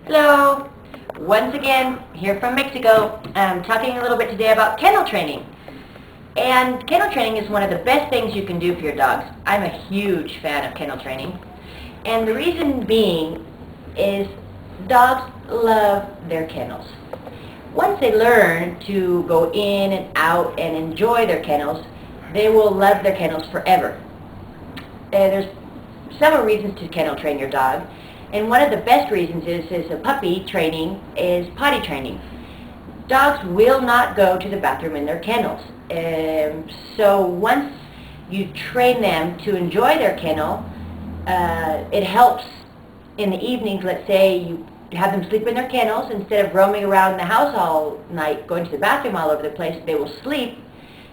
Hello! Once again, here from Mexico. I'm talking a little bit today about kennel training. And kennel training is one of the best things you can do for your dogs. I'm a huge fan of kennel training. And the reason being is dogs love their kennels. Once they learn to go in and out and enjoy their kennels, they will love their kennels forever. There's several reasons to kennel train your dog. And one of the best reasons is a puppy training is potty training. Dogs will not go to the bathroom in their kennels. So once you train them to enjoy their kennel, it helps in the evenings. Let's say you have them sleep in their kennels instead of roaming around the house all night, going to the bathroom all over the place. They will sleep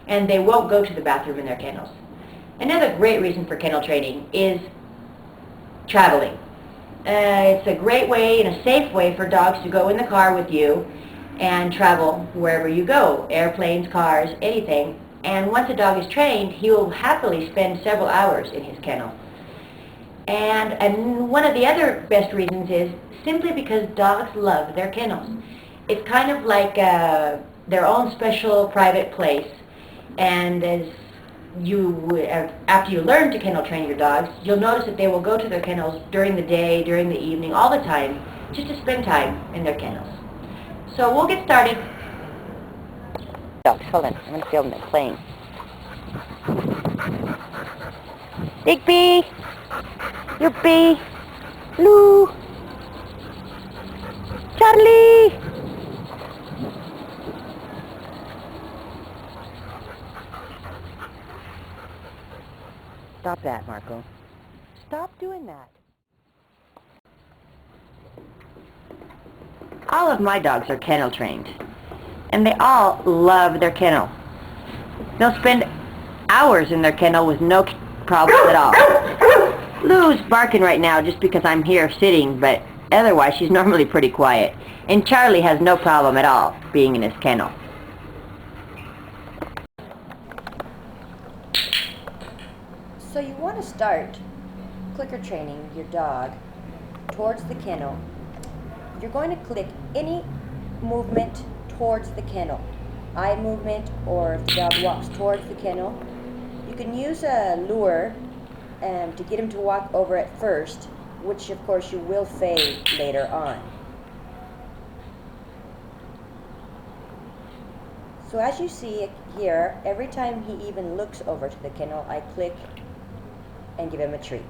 and they won't go to the bathroom in their kennels. Another great reason for kennel training is traveling. It's a great way and a safe way for dogs to go in the car with you and travel wherever you go, airplanes, cars, anything. And once a dog is trained, he will happily spend several hours in his kennel. And one of the other best reasons is simply because dogs love their kennels. It's kind of like their own special private place. And after you learn to kennel train your dogs, you'll notice that they will go to their kennels during the day, during the evening, all the time, just to spend time in their kennels. So we'll get started. Dogs, hold on, I'm going to film them playing. Digby! Yippee! Lou! Charlie! Stop that, Marco. Stop doing that. All of my dogs are kennel trained, and they all love their kennel. They'll spend hours in their kennel with no problems at all. Lou's barking right now just because I'm here sitting, but otherwise she's normally pretty quiet. And Charlie has no problem at all being in his kennel. So you want to start clicker training your dog towards the kennel. You're going to click any movement towards the kennel. Eye movement, or if the dog walks towards the kennel. You can use a lure to get him to walk over at first, which of course you will fade later on. So as you see here, every time he even looks over to the kennel, I click and give him a treat.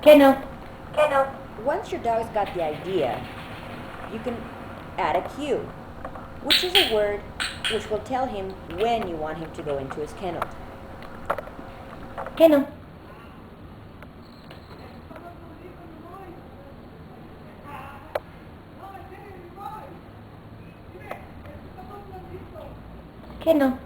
Kennel. Once your dog's got the idea, you can add a cue, which is a word which will tell him when you want him to go into his kennel. Kennel. Kennel.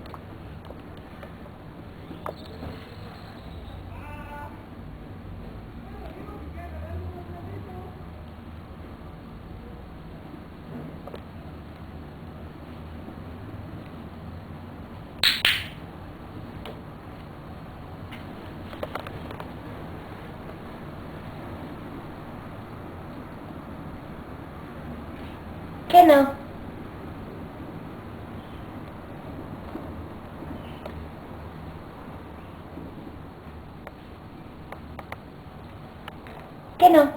Kennel. Kennel.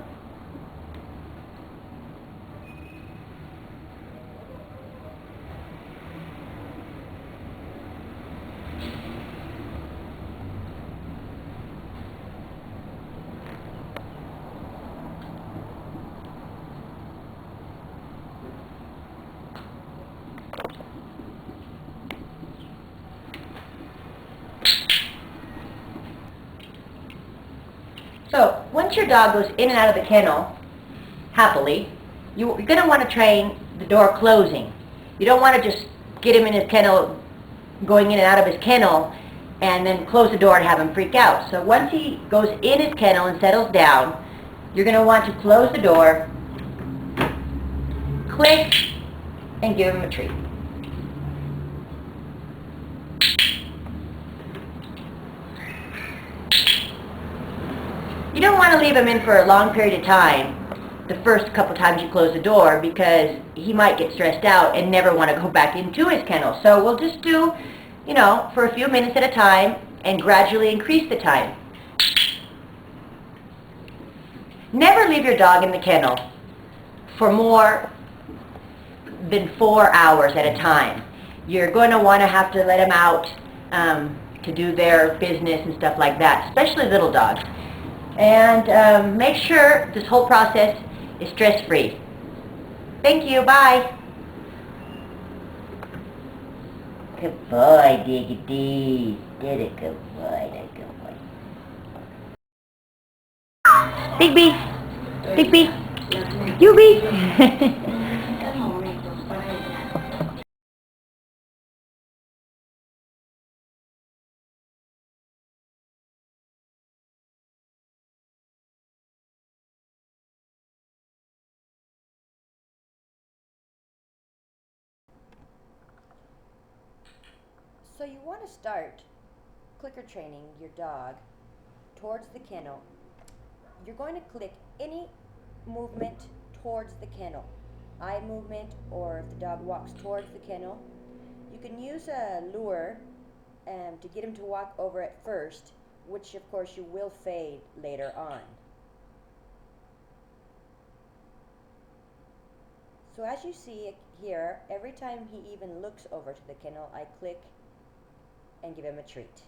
So, once your dog goes in and out of the kennel, happily, you're going to want to train the door closing. You don't want to just get him in his kennel, going in and out of his kennel, and then close the door and have him freak out. So once he goes in his kennel and settles down, you're going to want to close the door, click, and give him a treat. You don't want to leave him in for a long period of time, the first couple times you close the door, because he might get stressed out and never want to go back into his kennel. So we'll just do, for a few minutes at a time and gradually increase the time. Never leave your dog in the kennel for more than 4 hours at a time. You're going to want to have to let them out to do their business and stuff like that, especially little dogs. And make sure this whole process is stress-free. Thank you. Bye. Good boy, Diggity. Did it. Good boy. Good boy. Big B. Big B. You B. So you want to start clicker training your dog towards the kennel. You're going to click any movement towards the kennel. Eye movement, or if the dog walks towards the kennel. You can use a lure to get him to walk over at first, which of course you will fade later on. So as you see here, every time he even looks over to the kennel, I click and give him a treat.